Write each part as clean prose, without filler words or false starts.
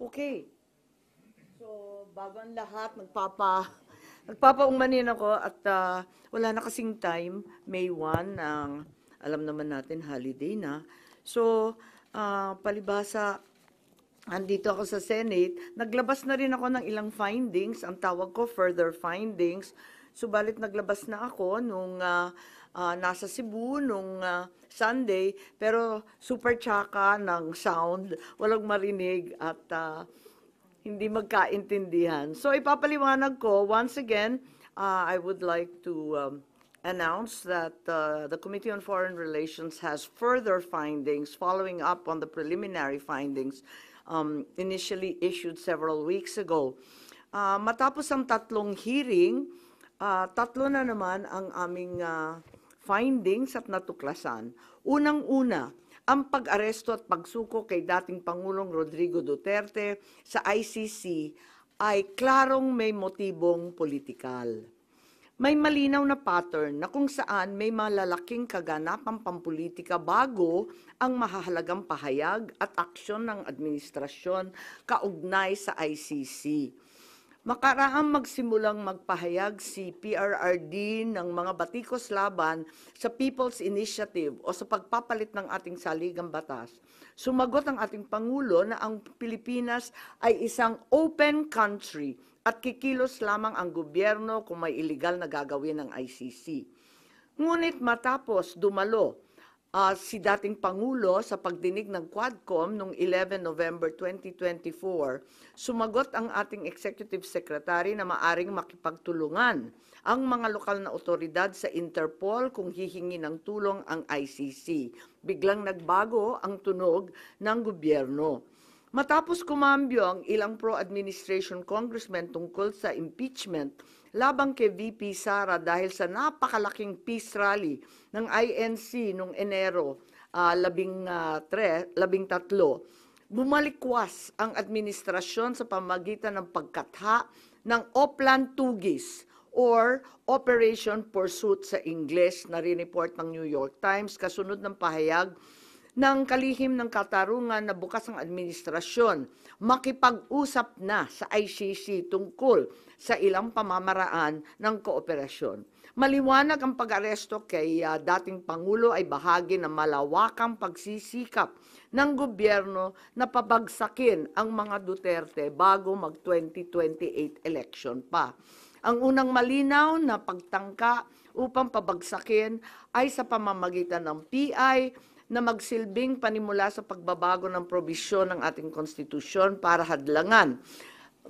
Okay. So, bago ang lahat, nagpapaumanin ako at wala na kasing time, May 1, alam naman natin, holiday na. So, palibhasa, andito ako sa Senate, naglabas na rin ako ng ilang findings, ang tawag ko further findings. Subalit naglabas na ako nung nasa Cebu nung Sunday, pero super tsaka ng sound, walang marinig at hindi magkaintindihan. So ipapaliwanag ko, once again, I would like to announce that the Committee on Foreign Relations has further findings following up on the preliminary findings initially issued several weeks ago. Matapos ang tatlong hearing, tatlo na naman ang aming findings at natuklasan. Unang-una, ang pag-aresto at pagsuko kay dating Pangulong Rodrigo Duterte sa ICC ay klarong may motibong politikal. May malinaw na pattern na kung saan may malalaking kaganapang pampolitika bago ang mahahalagang pahayag at aksyon ng administrasyon kaugnay sa ICC. Makaraang magsimulang magpahayag si PRRD ng mga batikos laban sa People's Initiative o sa pagpapalit ng ating saligang batas. Sumagot ang ating Pangulo na ang Pilipinas ay isang open country at kikilos lamang ang gobyerno kung may illegal na gagawin ng ICC. Ngunit matapos dumalo si dating Pangulo sa pagdinig ng Quadcom noong 11 November 2024, sumagot ang ating Executive Secretary na maaring makipagtulungan ang mga lokal na otoridad sa Interpol kung hihingi ng tulong ang ICC. Biglang nagbago ang tunog ng gobyerno. Matapos kumambyo ang ilang pro-administration congressmen tungkol sa impeachment labang kay VP Sara dahil sa napakalaking peace rally ng INC noong Enero 13, bumalikwas ang administrasyon sa pamamagitan ng pagkatha ng Oplan Tugis or Operation Pursuit sa Ingles na rineport ng New York Times kasunod ng pahayag ng kalihim ng katarungan na bukas ang administrasyon makipag-usap na sa ICC tungkol sa ilang pamamaraan ng kooperasyon. Maliwanag ang pag-aresto kay dating Pangulo ay bahagi ng malawakang pagsisikap ng gobyerno na pabagsakin ang mga Duterte bago mag-2028 election pa. Ang unang malinaw na pagtangka upang pabagsakin ay sa pamamagitan ng PI na magsilbing panimula sa pagbabago ng probisyon ng ating konstitusyon para hadlangan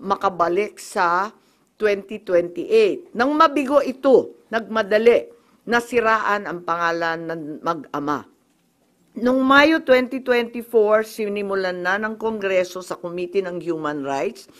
makabalik sa 2028. Nang mabigo ito, nagmadali na siraan ang pangalan ng mag-ama. Noong Mayo 2024, sinimulan na ng Kongreso sa Committee ng Human Rights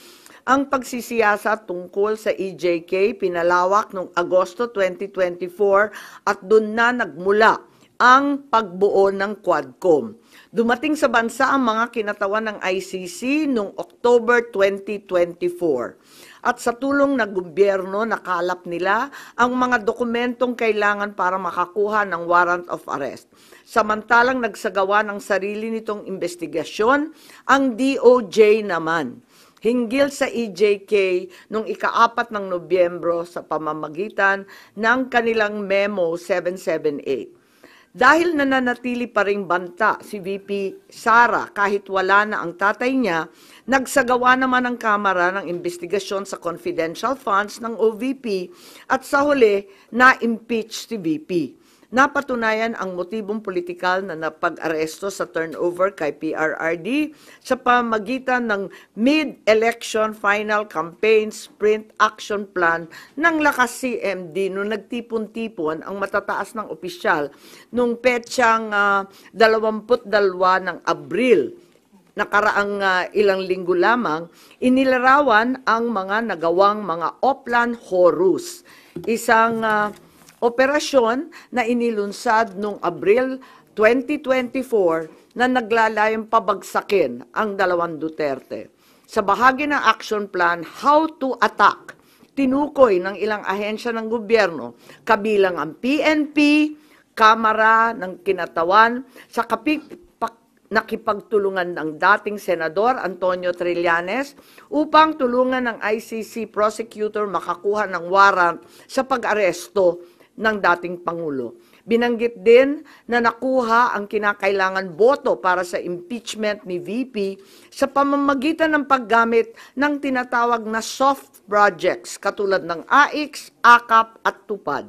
ang pagsisiyasat tungkol sa EJK, pinalawak noong Agosto 2024 at doon na nagmula ang pagbuo ng Quadcom. Dumating sa bansa ang mga kinatawan ng ICC noong October 2024. At sa tulong ng gobyerno, nakalap nila ang mga dokumentong kailangan para makakuha ng warrant of arrest. Samantalang nagsagawa ng sarili nitong investigasyon, ang DOJ naman hinggil sa EJK noong ika-4 ng Nobyembro sa pamamagitan ng kanilang Memo 778. Dahil nananatili pa ring banta si VP Sara kahit wala na ang tatay niya, nagsagawa naman ang Kamara ng investigasyon sa confidential funds ng OVP at sa huli na-impeach si VP. Napatunayan ang motibong politikal na napag-aresto sa turnover kay PRRD sa pamamagitan ng mid-election final campaign sprint action plan ng Lakas CMD noong nagtipon-tipon ang matataas ng opisyal noong petsang 22 ng Abril. Nakaraang ilang linggo lamang, inilarawan ang mga nagawang mga Oplan Horus, isang operasyon na inilunsad noong Abril 2024 na naglalayong pabagsakin ang dalawang Duterte. Sa bahagi ng action plan, How to Attack, tinukoy ng ilang ahensya ng gobyerno, kabilang ang PNP, Kamara ng Kinatawan, sa nakipagtulungan ng dating Senador Antonio Trillanes upang tulungan ng ICC prosecutor makakuha ng warrant sa pag-aresto ng dating Pangulo. Binanggit din na nakuha ang kinakailangan boto para sa impeachment ni VP sa pamamagitan ng paggamit ng tinatawag na soft projects katulad ng AIX, AKAP at TUPAD.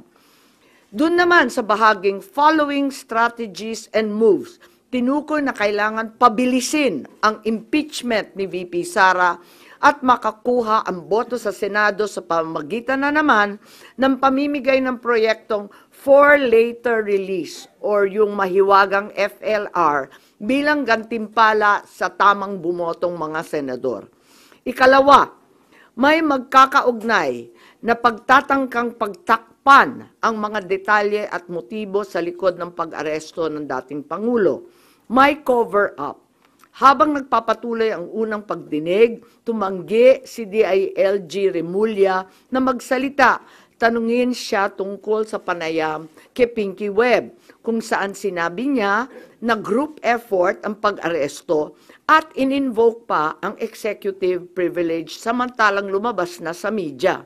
Doon naman sa bahaging following strategies and moves, tinukoy na kailangan pabilisin ang impeachment ni VP Sara at makakuha ang boto sa Senado sa pamamagitan na naman ng pamimigay ng proyektong for later release or yung mahiwagang FLR bilang gantimpala sa tamang bumotong mga senador. Ikalawa, may magkakaugnay na pagtatangkang pagtakpan ang mga detalye at motibo sa likod ng pag-aresto ng dating Pangulo. May cover-up. Habang nagpapatuloy ang unang pagdinig, tumanggi si DILG Remulla na magsalita. Tanungin siya tungkol sa panayam kay Pinky Webb, kung saan sinabi niya na group effort ang pag-aresto at in-invoke pa ang executive privilege samantalang lumabas na sa media.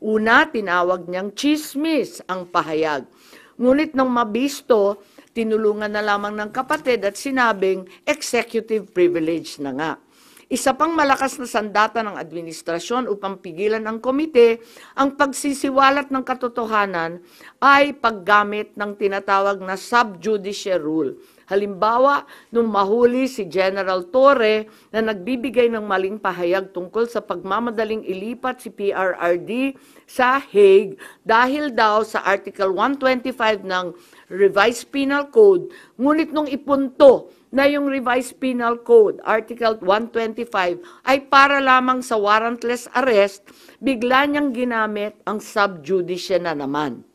Una, tinawag niyang chismis ang pahayag. Ngunit nang mabisto, tinulungan na lamang ng kapatid at sinabing executive privilege na nga. Isa pang malakas na sandata ng administrasyon upang pigilan ng komite ang pagsisiwalat ng katotohanan ay paggamit ng tinatawag na sub-judice rule. Halimbawa, nung mahuli si General Torre na nagbibigay ng maling pahayag tungkol sa pagmamadaling ilipat si PRRD sa Hague dahil daw sa Article 125 ng Revised Penal Code, ngunit nung ipunto na yung Revised Penal Code, Article 125, ay para lamang sa warrantless arrest, bigla niyang ginamit ang sub-judice na naman.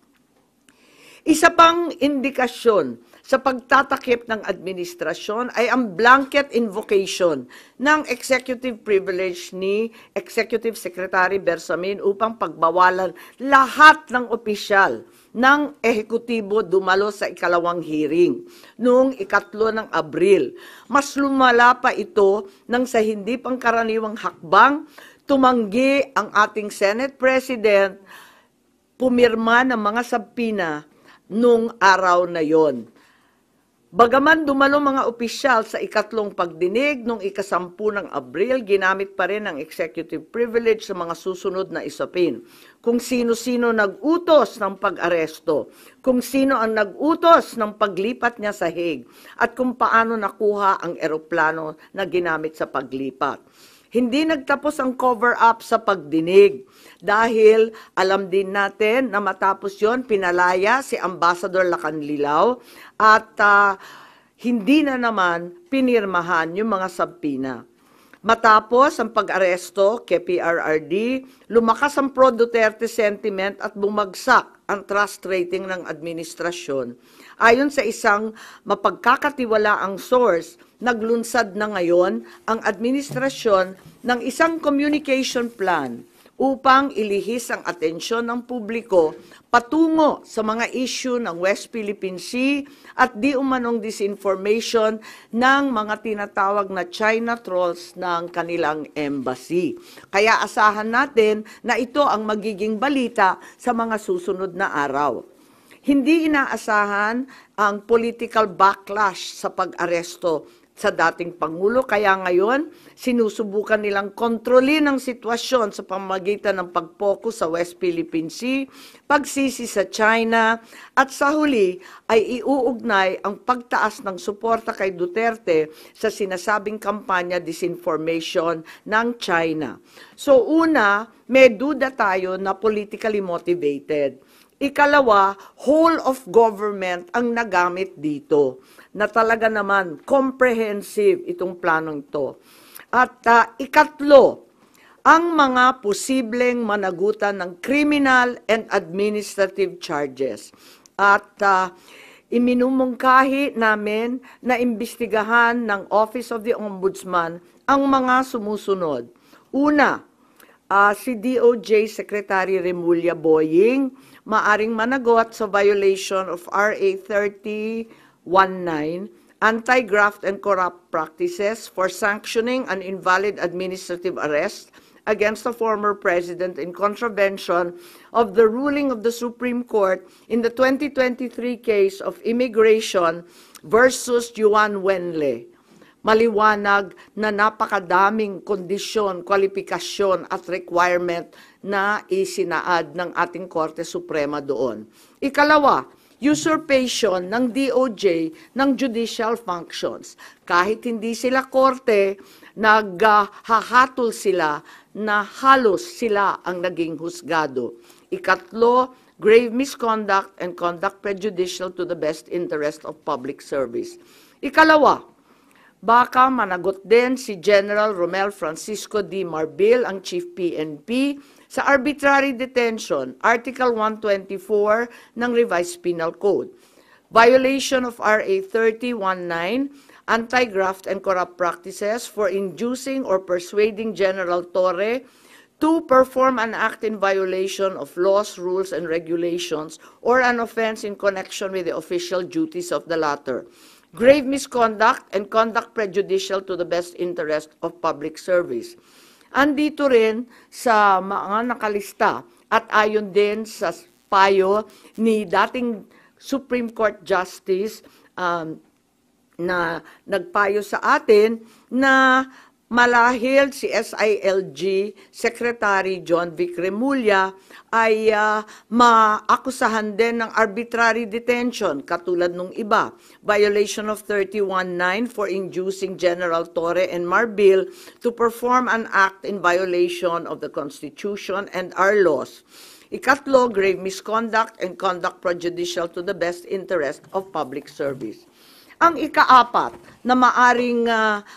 Isa pang indikasyon sa pagtatakip ng administrasyon ay ang blanket invocation ng executive privilege ni Executive Secretary Bersamin upang pagbawalan lahat ng opisyal ng ehekutibo dumalo sa ikalawang hearing noong 3 ng Abril. Mas lumala pa ito nang sa hindi pangkaraniwang hakbang, tumanggi ang ating Senate President pumirma ng mga sabpina nung araw na yon. Bagaman dumalo mga opisyal sa 3 pagdinig noong 10 ng Abril, ginamit pa rin ang executive privilege sa mga susunod na isapin. Kung sino-sino nag-utos ng pag-aresto, kung sino ang nag-utos ng paglipat niya sa Hague, at kung paano nakuha ang eroplano na ginamit sa paglipat. Hindi nagtapos ang cover-up sa pagdinig dahil alam din natin na matapos yon pinalaya si Ambassador Lacanlilao at hindi na naman pinirmahan yung mga sabpina. Matapos ang pag-aresto kay PRRD, lumakas ang pro-Duterte sentiment at bumagsak ang trust rating ng administrasyon. Ayon sa isang mapagkakatiwalaang source, naglunsad na ngayon ang administrasyon ng isang communication plan upang ilihis ang atensyon ng publiko patungo sa mga issue ng West Philippine Sea at di umanong disinformation ng mga tinatawag na China trolls ng kanilang embassy. Kaya asahan natin na ito ang magiging balita sa mga susunod na araw. Hindi inaasahan ang political backlash sa pag-aresto sa dating Pangulo, kaya ngayon sinusubukan nilang kontrolin ang sitwasyon sa pamamagitan ng pag-focus sa West Philippine Sea, pagsisi sa China, at sa huli ay iuugnay ang pagtaas ng suporta kay Duterte sa sinasabing kampanya disinformation ng China. So una, may duda tayo na politically motivated. Ikalawa, whole of government ang nagamit dito na talaga naman comprehensive itong planong ito. At ikatlo, ang mga posibleng managutan ng criminal and administrative charges. At iminumungkahi namin na imbestigahan ng Office of the Ombudsman ang mga sumusunod. Una, si DOJ Secretary Remulla Boying maaring managot sa violation of RA 3019 anti-graft and corrupt practices for sanctioning an invalid administrative arrest against the former president in contravention of the ruling of the Supreme Court in the 2023 case of immigration versus Juan Wenle. Maliwanag na napakadaming kondisyon, kwalifikasyon at requirement na isinaad ng ating Korte Suprema doon. Ikalawa, usurpation ng DOJ ng judicial functions. Kahit hindi sila korte, naghahatol sila na halos sila ang naging husgado. Ikatlo, grave misconduct and conduct prejudicial to the best interest of public service. Ikalawa, baka managot din si General Romel Francisco D. Marbil, ang Chief PNP, sa arbitrary detention, Article 124 ng Revised Penal Code. Violation of RA 3019, anti-graft and corrupt practices for inducing or persuading General Torre to perform an act in violation of laws, rules, and regulations or an offense in connection with the official duties of the latter. Grave misconduct and conduct prejudicial to the best interest of public service. Andito rin sa mga nakalista at ayon din sa payo ni dating Supreme Court Justice na nagpayo sa atin na malahil si SILG Secretary John Vic Remulla ay maakusahan din ng arbitrary detention katulad nung iba. Violation of 31.9 for inducing General Torre and Marbil to perform an act in violation of the Constitution and our laws. Ikatlo, grave misconduct and conduct prejudicial to the best interest of public service. Ang ikaapat na maaring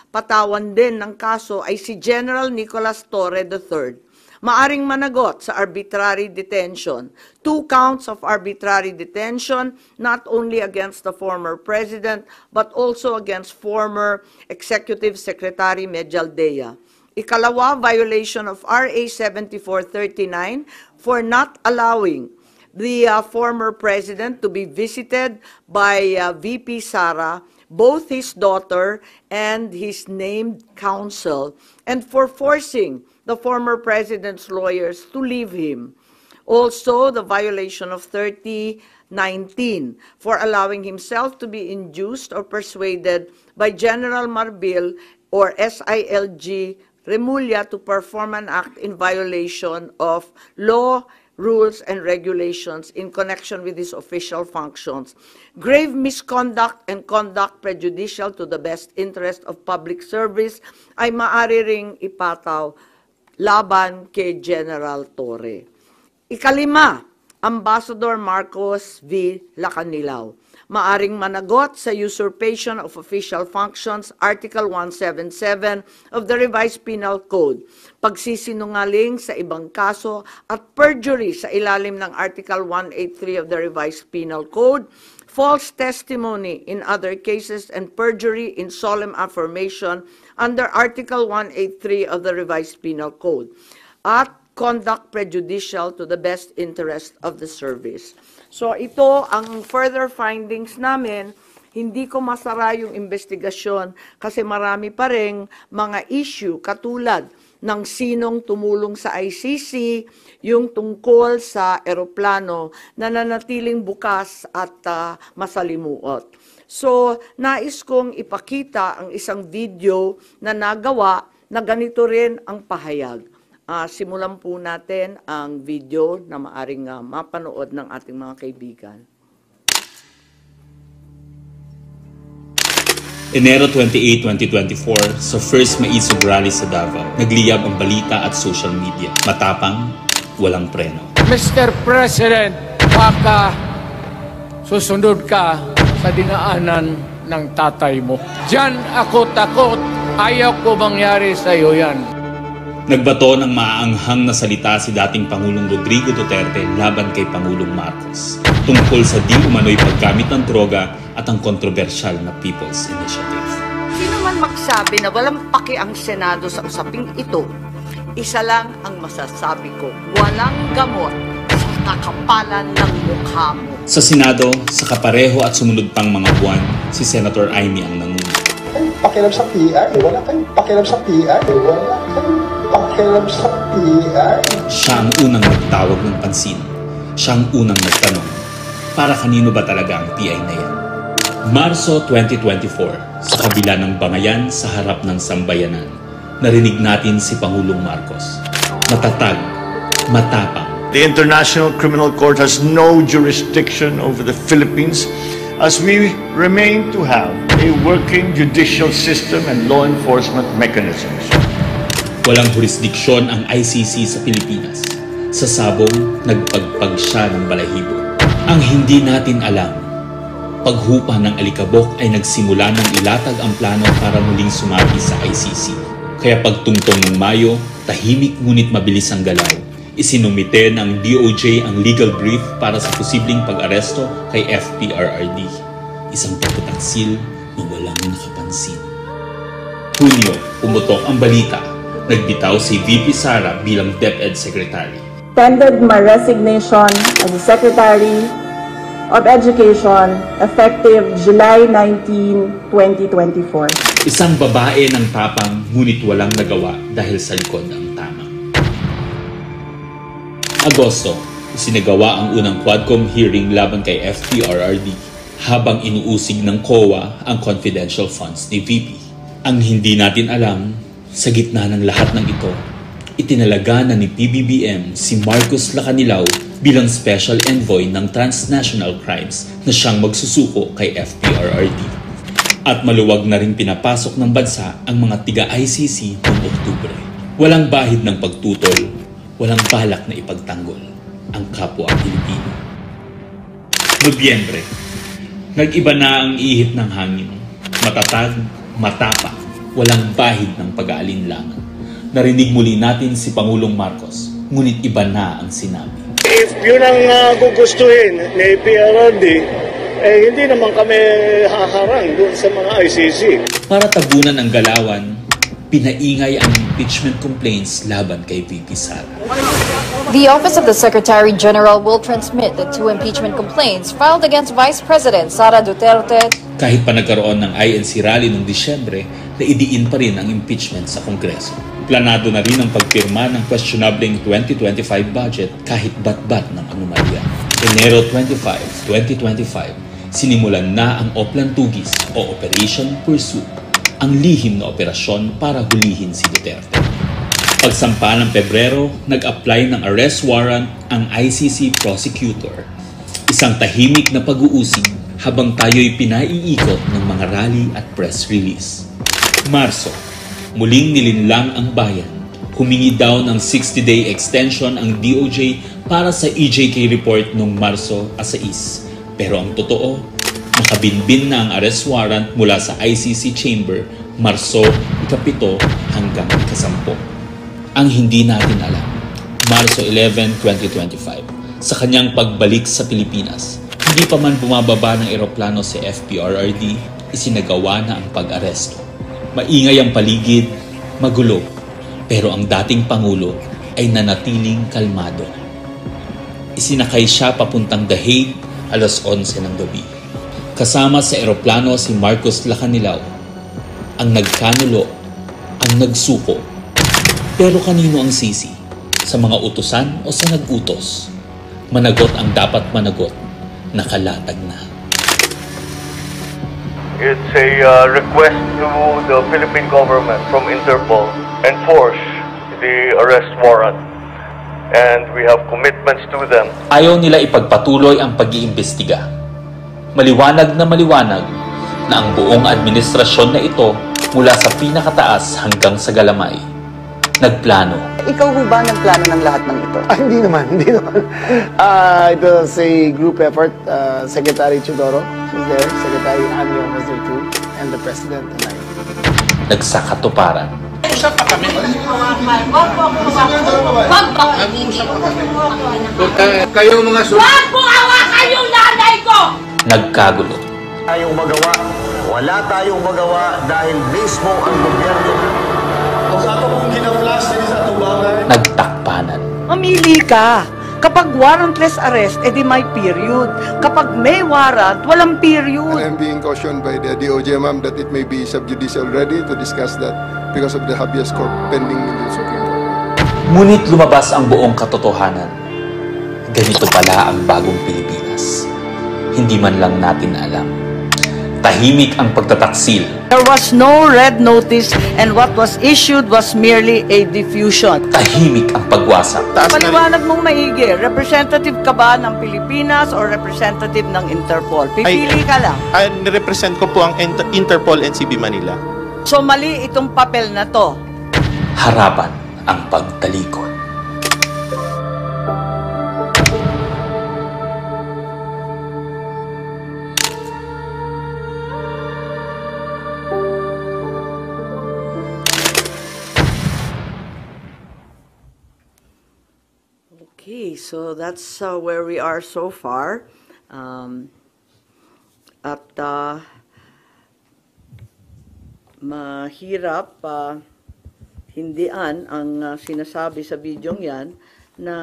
patawan din ng kaso ay si General Nicolas Torre III. Maaring managot sa arbitrary detention. 2 counts of arbitrary detention, not only against the former president, but also against former Executive Secretary Medialdea. Ikalawa, violation of RA 7439 for not allowing the former president to be visited by VP Sara, both his daughter and his named counsel, and for forcing the former president's lawyers to leave him. Also, the violation of 3019 for allowing himself to be induced or persuaded by General Marbil or SILG Remulla to perform an act in violation of law, rules, and regulations in connection with his official functions. Grave misconduct and conduct prejudicial to the best interest of public service ay maaari ring ipataw laban kay General Torre. Ikalima, Ambassador Marcos V. Lacanilao. Maaring managot sa usurpation of official functions, Article 177 of the Revised Penal Code, pagsisinungaling sa ibang kaso at perjury sa ilalim ng Article 183 of the Revised Penal Code, false testimony in other cases, and perjury in solemn affirmation under Article 183 of the Revised Penal Code, at conduct prejudicial to the best interest of the service. So ito ang further findings namin. Hindi ko masara yung investigasyon kasi marami pa ring mga issue katulad ng sinong tumulong sa ICC, yung tungkol sa eroplano na nanatiling bukas at masalimuot. So nais kong ipakita ang isang video na nagawa na ganito rin ang pahayag. Simulan po natin ang video na maaring mapanood ng ating mga kaibigan. Enero 28, 2024, sa first Maisog Rally sa Davao, nagliyab ang balita at social media. Matapang, walang preno. Mr. President, baka susunod ka sa dinaanan ng tatay mo. Diyan ako takot, ayaw ko mangyari sa iyo yan. Nagbato ng maaanghang na salita si dating Pangulong Rodrigo Duterte laban kay Pangulong Marcos tungkol sa di umano'y paggamit ng droga at ang kontrobersyal na People's Initiative. Sino man magsabi na walang paki ang Senado sa usaping ito, isa lang ang masasabi ko, walang gamot sa kakapalan ng mukha mo. Sa Senado, sa kapareho at sumunod pang mga buwan, si Senator Amy ang nanguna. Pakialam sa PI, wala kayong pakialam sa PI, wala kayong pakialam sa PI. Siya ang unang nagtawag ng pansin. Siya ang unang nagtanong, para kanino ba talaga ang PI na yan? Marso 2024, sa kabila ng bangayan sa harap ng sambayanan, narinig natin si Pangulong Marcos. Matatag, matapang. The International Criminal Court has no jurisdiction over the Philippines as we remain to have a working judicial system and law enforcement mechanisms. Walang jurisdiksyon ang ICC sa Pilipinas. Sa sabong, nagpagpag siya ng balahibo. Ang hindi natin alam, paghupa ng alikabok ay nagsimula ng ilatag ang plano para muling sumagi sa ICC. Kaya pagtungtong ng Mayo, tahimik ngunit mabilis ang galaw. Isinumite ng DOJ ang legal brief para sa posibleng pag-aresto kay FPRRD. Isang pagtataksil na walang nakapansin. Hunyo, pumutok ang balita. Nagbitaw si VP Sara bilang DepEd Secretary. Tendered my resignation as the Secretary of Education effective July 19, 2024. Isang babae ng tapang ngunit walang nagawa dahil sa likod ang tama. Agosto, isinagawa ang unang Quadcom hearing laban kay FPRRD habang inuusig ng COA ang confidential funds ni VP. Ang hindi natin alam, sa gitna ng lahat ng ito, itinalaga na ni PBBM si Marcos Lacanilao bilang Special Envoy ng Transnational Crimes na siyang magsusuko kay FPRRD. At maluwag na rin pinapasok ng bansa ang mga tiga-ICC noong Oktubre. Walang bahid ng pagtutol, walang balak na ipagtanggol ang kapwa Pilipino. Nobyembre, nag-iba na ang ihip ng hangin. Matatag, matapang, walang bahid ng pag-aalinlangan. Narinig muli natin si Pangulong Marcos, ngunit iba na ang sinabi. If yun ang gugustuhin ni PRRD, hindi naman kami haharang doon sa mga ICC. Para tabunan ang galawan, pinaingay ang impeachment complaints laban kay VP Sara. The Office of the Secretary General will transmit the 2 impeachment complaints filed against Vice President Sara Duterte. Kahit pa nagkaroon ng INC rally noong Disyembre, naidiin pa rin ang impeachment sa Kongreso. Planado na rin ang pagpirma ng questionableng 2025 budget kahit bat-bat ng anomalya. Enero 25, 2025, sinimulan na ang Oplan Tugis o Operation Pursuit, ang lihim na operasyon para hulihin si Duterte. Pagsampa ng Pebrero, nag-apply ng arrest warrant ang ICC prosecutor. Isang tahimik na pag-uusig habang tayo'y pinaiikot ng mga rally at press release. Marso, muling nilinlang ang bayan. Humingi daw ng 60-day extension ang DOJ para sa EJK report noong Marso 6. Pero ang totoo, nakabinbin na ang arrest warrant mula sa ICC chamber Marso 7 hanggang 10. Ang hindi natin alam, Marso 11, 2025, sa kanyang pagbalik sa Pilipinas, hindi pa man bumababa ng eroplano si FPRRD, isinagawa na ang pag-aresto. Maingay ang paligid, magulo, pero ang dating Pangulo ay nanatiling kalmado. Isinakay siya papuntang The Hague alas 11 ng gabi. Kasama sa eroplano si Marcos Lacanilao, ang nagkanulo, ang nagsuko. Pero kanino ang sisi? Sa mga utusan o sa nag-utos? Managot ang dapat managot, nakalatag na. It's a request to the Philippine government from Interpol enforce the arrest warrant. And we have commitments to them. Ayaw nila ipagpatuloy ang pag-iimbestiga. Maliwanag na ang buong administrasyon na ito mula sa pinakataas hanggang sa galamay. Nagplano. Ikaw ho ba nagplano ng lahat ng ito? Hindi naman. It was a group effort. Secretary Chudoro was there, Secretary Anyo was there too, and the President and I. Nagsakatuparan. Kayo mga Wag mo hawakan yung nanay ko! Nagkagulo. Wala tayong magawa dahil mismo ang gobyerno. Nagtakpanan. Mamili ka. Kapag warrantless arrest, edi may period. Kapag may warrant, walang period. And I'm being cautioned by the DOJ, ma'am, that it may be sub judice already to discuss that because of the habeas corpus pending in the Supreme Court. Ngunit lumabas ang buong katotohanan. Ganito pala ang bagong Pilipinas. Hindi man lang natin alam. Tahimik ang pagtataksil. There was no red notice and what was issued was merely a diffusion. Tahimik ang pagwasak. Paliwanag mong maigi, representative ka ba ng Pilipinas or representative ng Interpol? Pipili ka lang. Nirepresent ko po ang Interpol NCB Manila. So mali itong papel na to. Harapan ang pagtalikod. Okay, so that's where we are so far. Mahirap hindian ang sinasabi sa bidyong yan na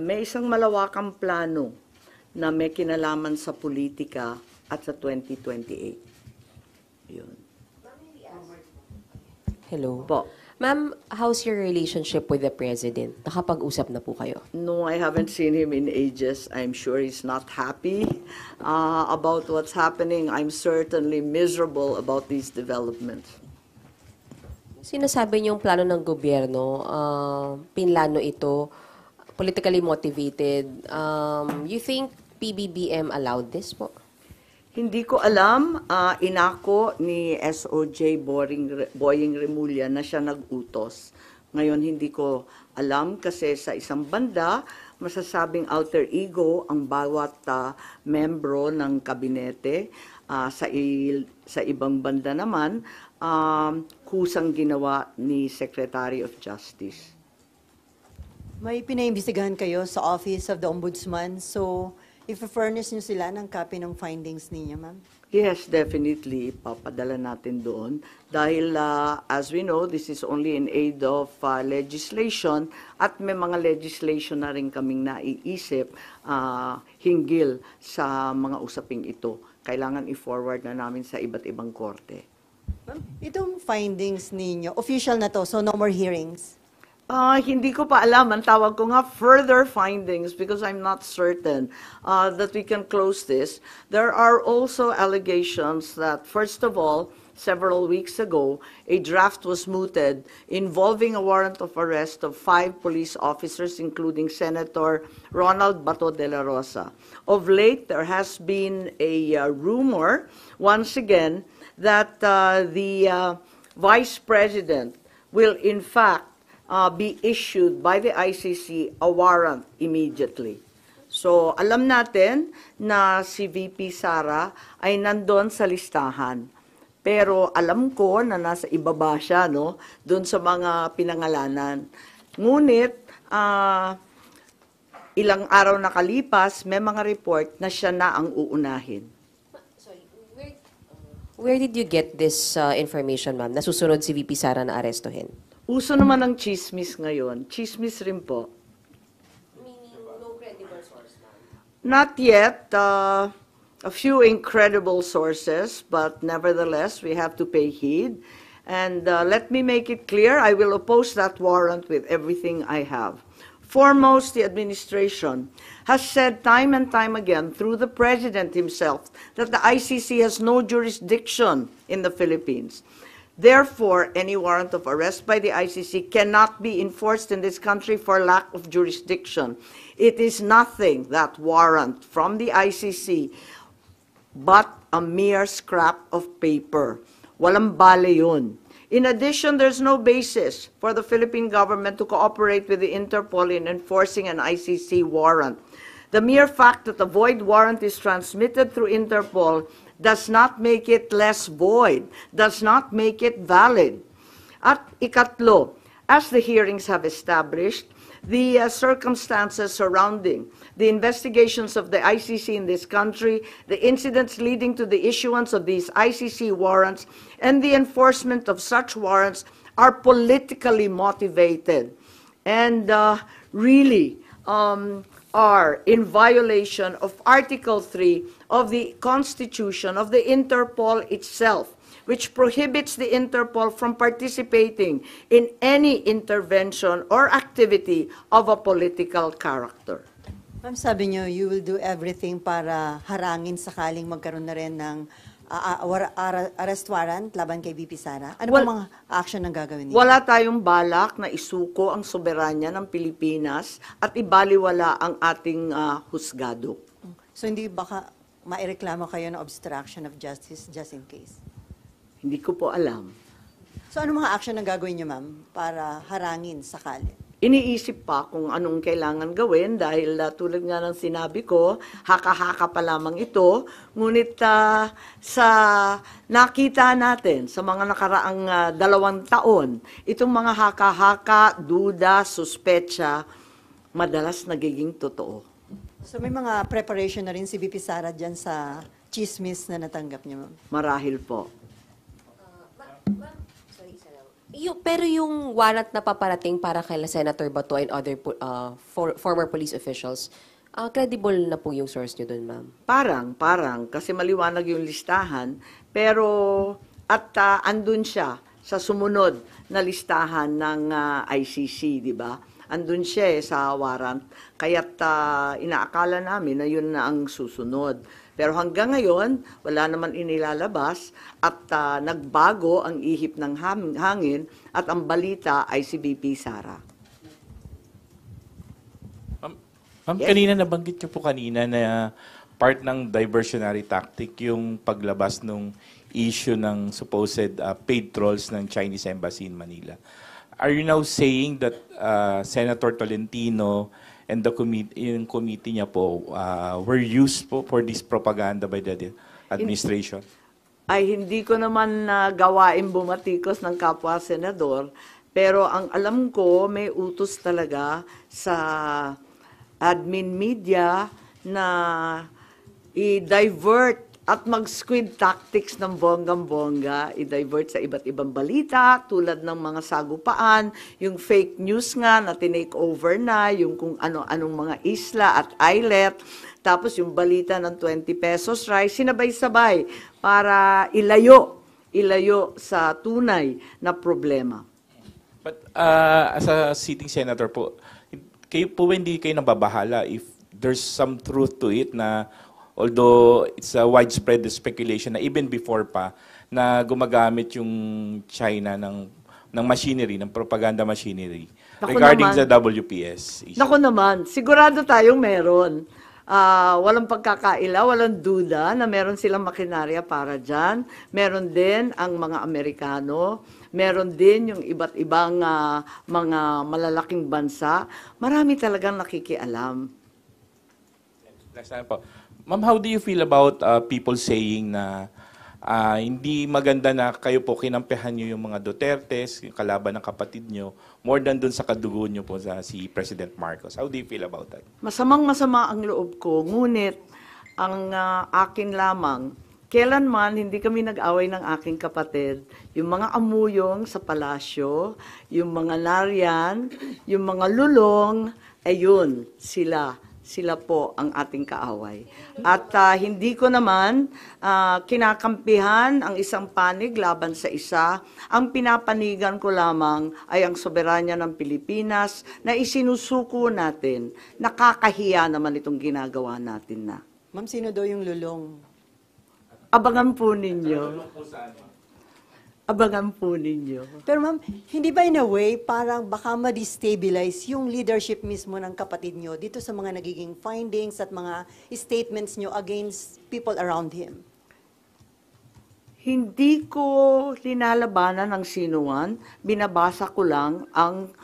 may isang malawakang plano na may kinalaman sa politika at sa 2028. Yun. Hello. Po. Ma'am, how's your relationship with the President? Nakapag-usap na po kayo? No, I haven't seen him in ages. I'm sure he's not happy about what's happening. I'm certainly miserable about these developments. Sinasabi niyong plano ng gobyerno, pinlano ito, politically motivated. You think PBBM allowed this po? Hindi ko alam, inako ni SOJ Boying Remulla na siya nag-utos. Ngayon hindi ko alam kasi sa isang banda, masasabing alter ego ang bawat membro ng kabinete. Sa ibang banda naman, kusang ginawa ni Secretary of Justice. May pinaimbestigahan kayo sa Office of the Ombudsman, so i-furnish niyo sila ng copy ng findings ninyo, ma'am? Yes, definitely. Papadala natin doon. Dahil, as we know, this is only in aid of legislation at may mga legislation na rin kaming naiisip hinggil sa mga usaping ito. Kailangan i-forward na namin sa iba't ibang korte. Ma'am, itong findings ninyo, official na to, so no more hearings? Hindi ko pa alam. Ang tawag ko nga further findings because I'm not certain that we can close this. There are also allegations that, first of all, several weeks ago, a draft was mooted involving a warrant of arrest of 5 police officers, including Senator Ronald Bato de la Rosa. Of late, there has been a rumor, once again, that the Vice President will, in fact, be issued by the ICC a warrant immediately. So, alam natin na si VP Sara ay nandun sa listahan. Pero alam ko na nasa ibaba siya, no? Doon sa mga pinangalanan. Ngunit, ilang araw nakalipas, may mga report na siya na ang uunahin. Where did you get this information, ma'am? Nasusunod si VP Sara na arestuhin? Uso naman ang chismis ngayon. Chismis rin po. Meaning, no credible source, ma'am? Not yet. A few incredible sources, but nevertheless, we have to pay heed. And let me make it clear, I will oppose that warrant with everything I have. Foremost, the administration has said time and time again through the President himself that the ICC has no jurisdiction in the Philippines. Therefore, any warrant of arrest by the ICC cannot be enforced in this country for lack of jurisdiction. It is nothing, that warrant from the ICC, but a mere scrap of paper. Walang bale yun. In addition, there's no basis for the Philippine government to cooperate with the Interpol in enforcing an ICC warrant. The mere fact that a void warrant is transmitted through Interpol does not make it less void, does not make it valid. At ikatlo, as the hearings have established, the circumstances surrounding the investigations of the ICC in this country, the incidents leading to the issuance of these ICC warrants, and the enforcement of such warrants are politically motivated and really are in violation of Article 3 of the Constitution of the Interpol itself, which prohibits the Interpol from participating in any intervention or activity of a political character. Ma'am, sabi niyo, you will do everything para harangin sakaling magkaroon na rin ng arrest warrant laban kay VP Sara. Ano Well, po mga action ang gagawin niyo? Wala tayong balak na isuko ang soberanya ng Pilipinas at ibaliwala ang ating husgado. So hindi baka maireklamo kayo ng obstruction of justice just in case? Hindi ko po alam. So ano mga action ang gagawin niyo, ma'am, para harangin sakali? Iniisip pa kung anong kailangan gawin dahil tulad nga ng sinabi ko, haka-haka pa lamang ito. Ngunit sa nakita natin sa mga nakaraang 2 taon, itong mga haka-haka, duda, suspecha, madalas nagiging totoo. So may mga preparation na rin si VP Sara dyan sa chismis na natanggap niya, ma'am? Marahil po. Pero yung warrant na paparating para kay Senator Bato and other former police officials, credible na po yung source nyo dun, ma'am? Parang, kasi maliwanag yung listahan, pero andun siya sa sumunod na listahan ng ICC, di ba? Andun siya sa warrant, kaya't inaakala namin na yun na ang susunod. Pero hanggang ngayon, wala naman inilalabas at nagbago ang ihip ng hangin at ang balita ay si VP Sara. Ma'am, kanina nabanggit niyo po kanina na part ng diversionary tactic yung paglabas ng issue ng supposed paid trolls ng Chinese Embassy in Manila. Are you now saying that Senator Tolentino and the committee niya po were used po for this propaganda by the administration? Ay hindi ko naman gawain bumatikos ng kapwa senador, pero ang alam ko may utos talaga sa admin media na i-divert at mag-squid tactics ng bonggang-bongga, i-divert sa iba't ibang balita, tulad ng mga sagupaan, yung fake news nga na tinake over na, yung kung ano-anong mga isla at islet, tapos yung balita ng 20 pesos rice, sinabay-sabay para ilayo sa tunay na problema. But as a sitting senator po, kayo po hindi kayo nababahala if there's some truth to it na although it's a widespread speculation na even before pa na gumagamit yung China ng machinery, ng propaganda machinery regarding sa WPS issue. Naku naman, sigurado tayong meron. Walang pagkakaila, walang duda na meron silang makinarya para dyan. Meron din ang mga Amerikano, meron din yung iba't ibang mga malalaking bansa. Marami talagang nakikialam. Next time po. Ma'am, how do you feel about people saying na hindi maganda na kayo po kinampihan nyo yung mga Dutertes, yung kalaban ng kapatid nyo, more than dun sa kadugo nyo po sa si President Marcos? How do you feel about that? Masamang-masama ang loob ko, ngunit ang akin lamang, kailanman hindi kami nag-away ng aking kapatid. Yung mga amuyong sa palasyo, yung mga nariyan, yung mga lulong, ayun, sila po ang ating kaaway. At hindi ko naman kinakampihan ang isang panig laban sa isa. Ang pinapanigan ko lamang ay ang soberanya ng Pilipinas na isinusuko natin. Nakakahiya naman itong ginagawa natin na. Ma'am, sino daw yung lulong? Abangan po ninyo. Abangan po ninyo. Pero ma'am, hindi ba in a way parang baka ma-destabilize yung leadership mismo ng kapatid nyo dito sa mga nagiging findings at mga statements nyo against people around him? Hindi ko linalabanan ng sinuman, binabasa ko lang ang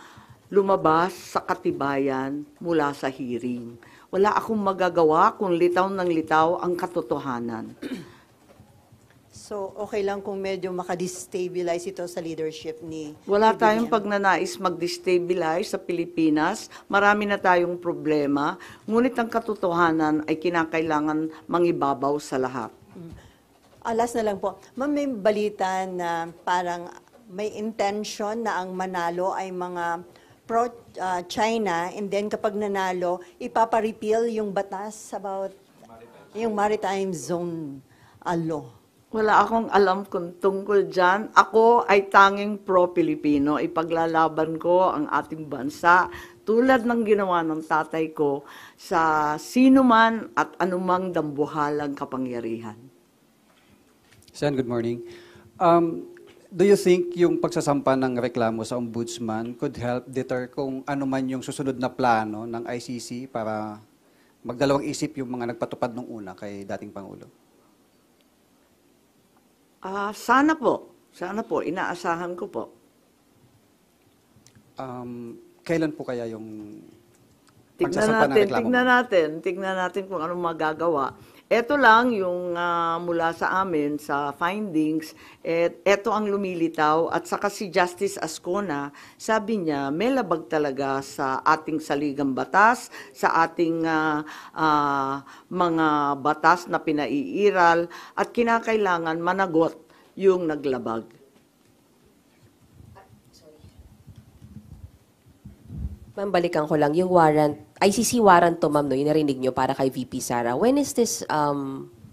lumabas sa katibayan mula sa hearing. Wala akong magagawa kung litaw ng litaw ang katotohanan. So, okay lang kung medyo makadestabilize ito sa leadership ni... Wala tayong pagnanais mag-destabilize sa Pilipinas. Marami na tayong problema. Ngunit ang katotohanan ay kinakailangan mangibabaw sa lahat. Alas na lang po. Ma'am, may balita na parang may intention na ang manalo ay mga pro-China, and then kapag nanalo, ipapa-repeal yung batas about yung maritime zone law. Wala akong alam kung tungkol dyan. Ako ay tanging pro-Pilipino. Ipaglalaban ko ang ating bansa tulad ng ginawa ng tatay ko sa sino man at anumang dambuhalang kapangyarihan. Sen, good morning. Do you think yung pagsasampa ng reklamo sa ombudsman could help deter kung ano man yung susunod na plano ng ICC para magdalawang isip yung mga nagpatupad nung una kay dating Pangulo? Sana po. Sana po. Inaasahan ko po. Kailan po kaya yung Tignan pagsasampa ng natin, reklamo? tignan natin kung anong magagawa. Ito lang yung mula sa amin sa findings, ito ang lumilitaw at saka si Justice Ascona, sabi niya may labag talaga sa ating saligang batas, sa ating mga batas na pinaiiral at kinakailangan managot yung naglabag. Ma'am, balikan ko lang, yung warrant, ICC warrant to, ma'am, no, yung narinig nyo para kay VP Sara. When is this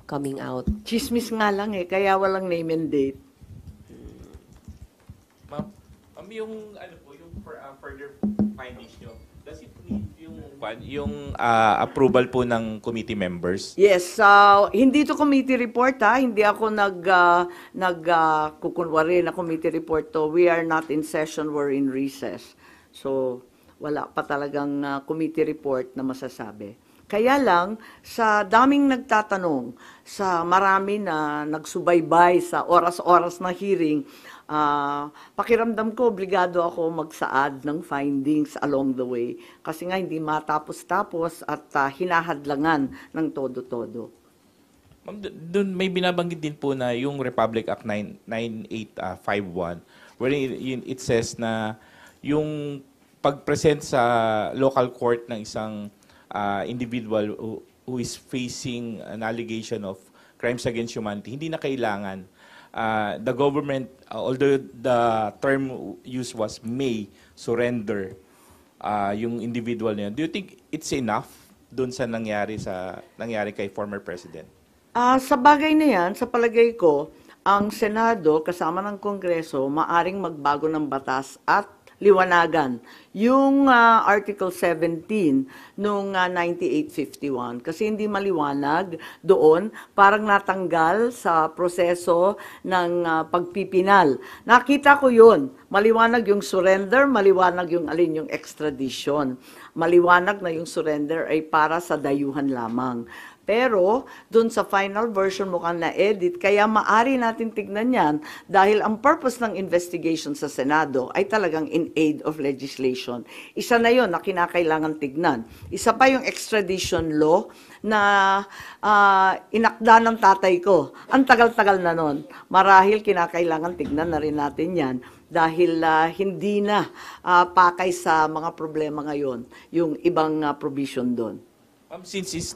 coming out? Chismis nga lang kaya walang name and date. Ma'am, yung ano po, yung further findings nyo, does it need yung approval po ng committee members? Yes, hindi to committee report hindi ako kukunwari na committee report to. We are not in session, we're in recess. So, wala pa talagang committee report na masasabi. Kaya lang, sa daming nagtatanong, sa marami na nagsubaybay sa oras-oras na hearing, pakiramdam ko, obligado ako magsaad ng findings along the way. Kasi nga hindi matapos-tapos at hinahadlangan ng todo-todo. Ma'am, doon may binabanggit din po na yung Republic Act 9851, wherein it says na yung pag-present sa local court ng isang individual who is facing an allegation of crimes against humanity, hindi na kailangan. The government, although the term used was may surrender yung individual niya, do you think it's enough dun sa nangyari kay former president? Sa bagay na yan, sa palagay ko, ang Senado kasama ng Kongreso maaring magbago ng batas at liwanagan yung Article 17 nung 9851 kasi hindi maliwanag doon, parang natanggal sa proseso ng pagpipinal. Nakita ko yun, maliwanag yung surrender, maliwanag yung alin yung extradition. Maliwanag na yung surrender ay para sa dayuhan lamang. Pero, dun sa final version mukhang na-edit, kaya maari natin tignan yan dahil ang purpose ng investigation sa Senado ay talagang in aid of legislation. Isa na yon na kinakailangan tignan. Isa pa yung extradition law na inakda ng tatay ko. Ang tagal-tagal na nun. Marahil kinakailangan tignan na rin natin yan dahil hindi na pakay sa mga problema ngayon yung ibang provision doon. Since it's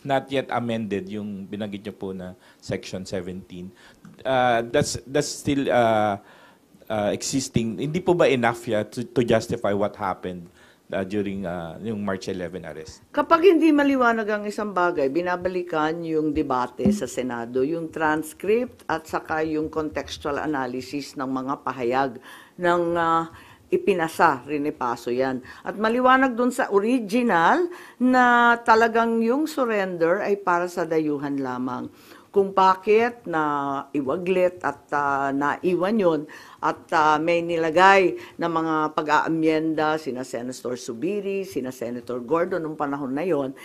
not yet amended yung binanggit niyo po na Section 17, that's still existing. Hindi po ba enough to justify what happened during yung March 11 arrest? Kapag hindi maliwanag ang isang bagay, binabalikan yung debate sa Senado, yung transcript at saka yung contextual analysis ng mga pahayag ng ipinasa, rinipaso yan. At maliwanag dun sa original na talagang yung surrender ay para sa dayuhan lamang. Kung bakit na iwaglit at naiwan yun at may nilagay na mga pag-aamyenda sina Senator Subiri, sina Senator Gordon noong panahon na yon,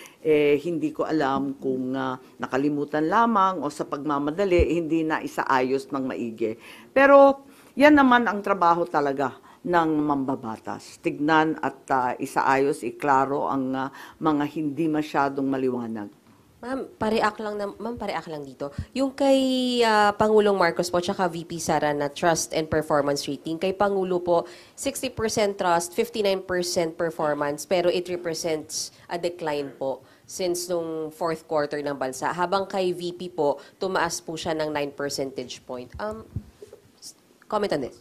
hindi ko alam kung nakalimutan lamang o sa pagmamadali, hindi na isaayos ng maigi. Pero yan naman ang trabaho talaga ng mambabatas. Tignan at isaayos, iklaro ang mga hindi masyadong maliwanag. Ma'am, pareak lang dito. Yung kay Pangulong Marcos po tsaka VP Sara na trust and performance rating, kay Pangulo po 60% trust, 59% performance, pero it represents a decline po since nung fourth quarter ng bansa. Habang kay VP po, tumaas po siya ng 9 percentage point. Comment on this.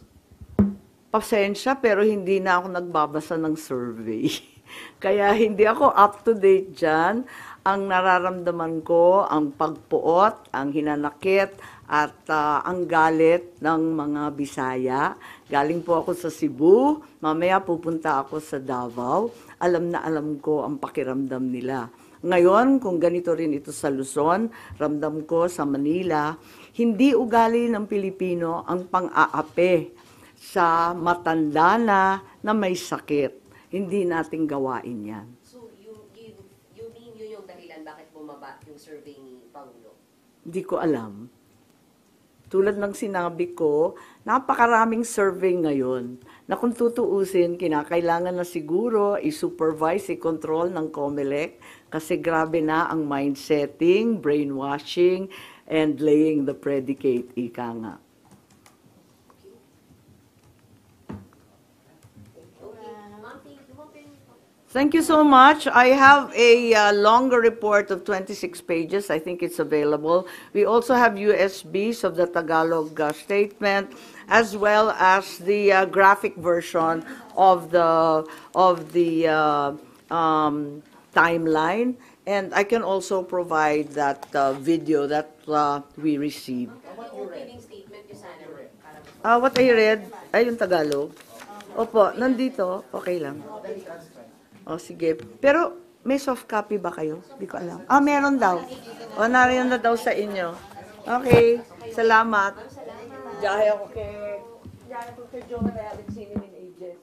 pasensya pero hindi na ako nagbabasa ng survey. Kaya hindi ako up to date dyan. Ang nararamdaman ko, ang pagpuot, ang hinanakit, at ang galit ng mga Bisaya. Galing po ako sa Cebu, mamaya pupunta ako sa Davao. Alam na alam ko ang pakiramdam nila. Ngayon, kung ganito rin ito sa Luzon, ramdam ko sa Manila, hindi ugali ng Pilipino ang pang-aape sa matanda na may sakit. Hindi natin gawain yan. So, you mean yun yung dahilan bakit bumaba yung survey ni Pangulo? Hindi ko alam. Tulad ng sinabi ko, napakaraming survey ngayon na kung tutuusin, kinakailangan na siguro i-supervise, i-control ng COMELEC kasi grabe na ang mind setting, brainwashing, and laying the predicate, ika nga. Thank you so much. I have a longer report of 26 pages. I think it's available. We also have USBs of the Tagalog statement, as well as the graphic version of the timeline. And I can also provide that video that we received. What I read, ay yung Tagalog. Opo, nandito. Okay lang. O, sige. Pero, may soft copy ba kayo? Hindi ko alam. Meron daw. O, nariyan na daw sa inyo. Okay. Salamat. Diyahe ako kay Joe. I haven't seen him in ages.